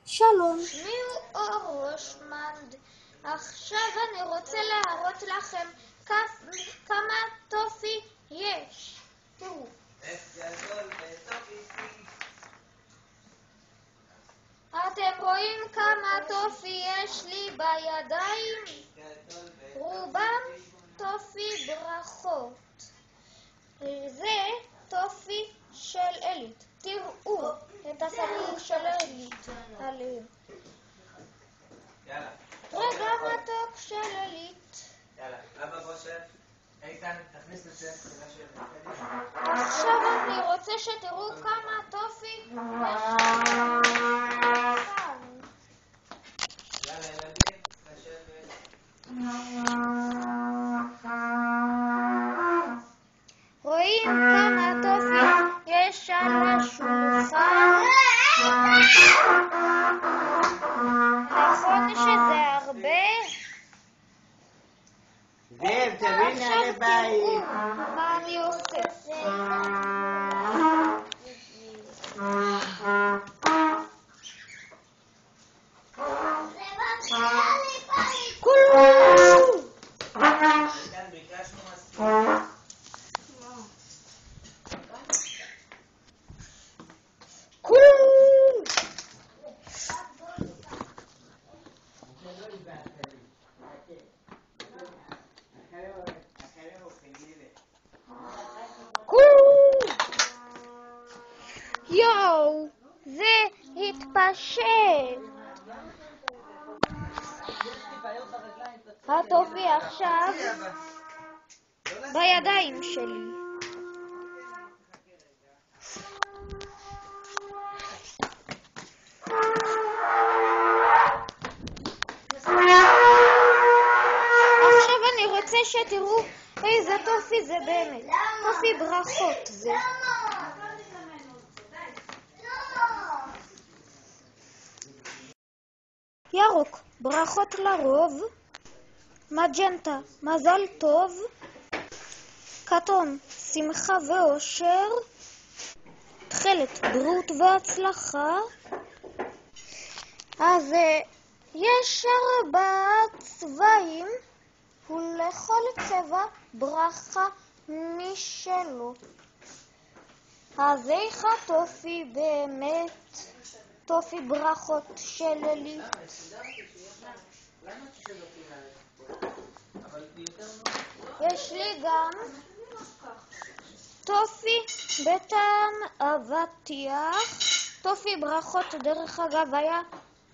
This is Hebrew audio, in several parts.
שלום. שמי הוא אור רושמנד. עכשיו אני רוצה להראות לכם כמה טופי יש. תראו. אתם רואים כמה טופי יש לי בידיים? רובם טופי ברכות. זה טופי של עלית. תראו את הסמל של עלית עליהם. רגע מתוק של עלית. יאללה, אבא בוא שב. איתן, תכניס את זה. עכשיו אני רוצה שתראו כמה טופי יש כאן. יאללה, ילדים, לשבת. רואים כמה טופי יש על השולחן? נכון שזה הרבה? זאב, תביא נא לבית. מה אני עושה? איתן, ביקשנו מספיק. יואו, זה התפשט. הטופי עכשיו בידיים שלי. עכשיו אני רוצה שתראו איזה טופי זה באמת. טופי ברכות זה. ירוק, ברכות לרוב. מג'נטה, מזל טוב. כתום, שמחה ואושר. תכלת, בריאות והצלחה. אז יש 4 צבעים, ולכל צבע ברכה משלו. אז איך הטופי באמת? טופי ברכות של עלית. יש לי גם טופי בטעם אבטיח. טופי ברכות דרך אגב היה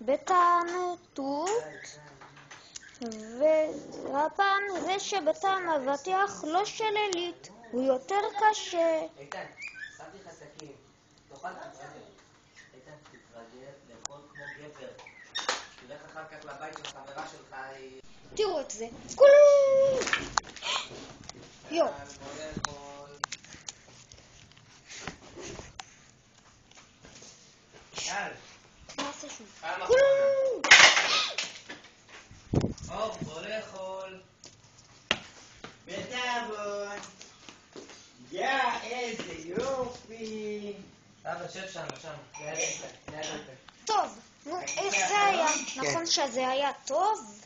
בטעם תות, והפעם זה שבטעם אבטיח לא של עלית, הוא יותר קשה. איתן, שמתי לך סכין. תאכל תתרגל. איתן, תתרגל לאכול כמו גבר. תלך אחר כך לבית של החברה שלך. תראו את זה. כולו! יו. נעשה שוב. כולו! אור, בוא לאכול. בטאבון. יא, איזה יופי. אבא, שב שם, שם. ליד איתן. טוב, נו, איך זה היה? נכון שזה היה טוב?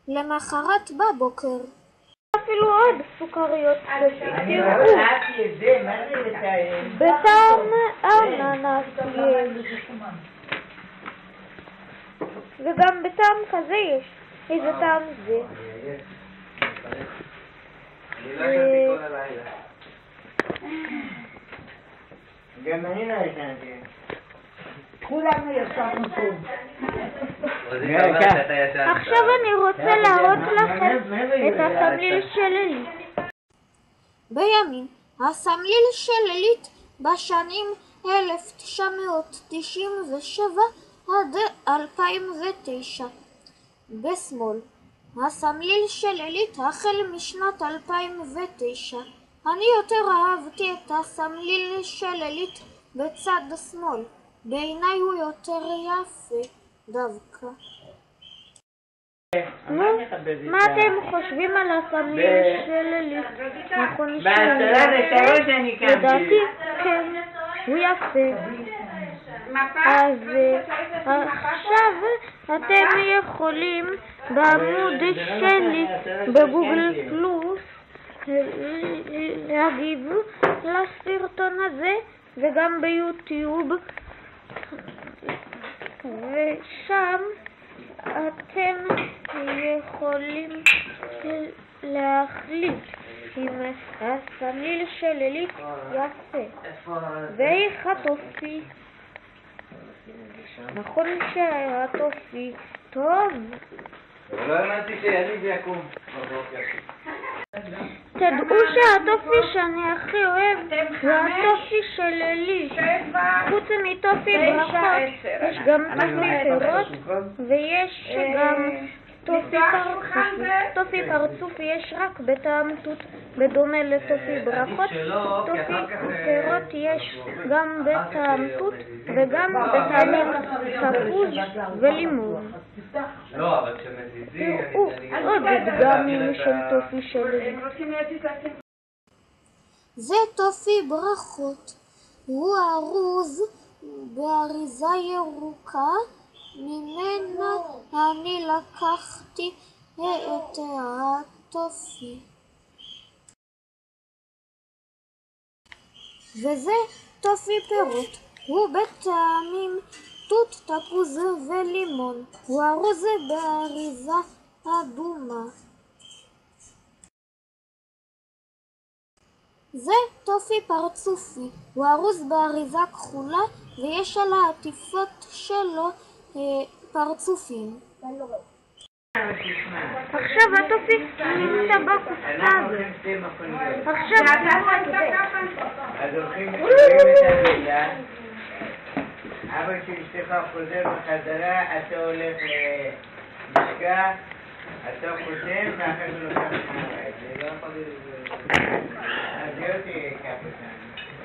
למחרת בבוקר. אפילו עוד סוכריות תראו. בטעם אננס יש. וגם בטעם כזה יש. איזה טעם זה? אני לא ישנתי כל הלילה. גם אני לא ישנתי. כולנו ישבנו טוב. עכשיו אני רוצה להראות לכם את הסמליל של עלית. בימים, הסמליל של עלית בשנים 1997 עד 2009. בשמאל, הסמליל של עלית החל משנת 2009. אני יותר אהבתי את הסמליל של עלית בצד שמאל. בעיניי הוא יותר יפה דווקא. מה אתם חושבים על הסמליל של עלית? נכון בהתחלה ושלוש אני קמתי. לדעתי כן, הוא יפה. אז עכשיו אתם יכולים בעמוד שלי בגוגל פלוס להגיב לסרטון הזה וגם ביוטיוב, ושם אתם יכולים להחליט אם הסמליל של אלית יפה ואיך הטופי. נכון שהטופי טוב? לא האמנתי שיניב יקום בבוקר. תדעו שהטופי שאני הכי אוהב זה הטופי של אלית. חוץ מטופי ברכות יש גם טופי פירות ויש גם טופי פרצופי. טופי פרצופי יש רק בטעם תות בדומה לטופי ברכות. טופי פירות יש גם בטעם תות וגם בטעמים תפוז ולימון. לא, אבל כשמזיזים... תראו עוד דגמים של טופי שלי. זה טופי ברכות. הוא ארוז באריזה ירוקה, ממנה אני לקחתי את הטופי. וזה טופי פירות. הוא בטעמים תות, תפוז ולימון. הוא ארוז באריזה אדומה. זה טופי פרצופי. הוא ארוז באריזה כחולה ויש על העטיפות שלו פרצופים. עכשיו הטופי נמצא בקופסה הזאת. עכשיו אז הולכים לסגרים את המילה. אבא של אשתך חוזר בחזרה, אתה הולך למשגח, אתה חוזר ואחר כך לוקח מהבית. זה לא יכול להיות... אז זה לא תהיה ככה שם.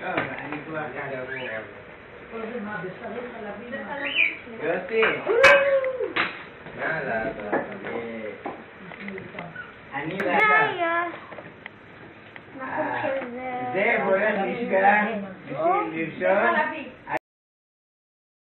לא, אני כבר כאן עבור. יוסי! אני ואתה. זה הולך לשגח בשביל לרשום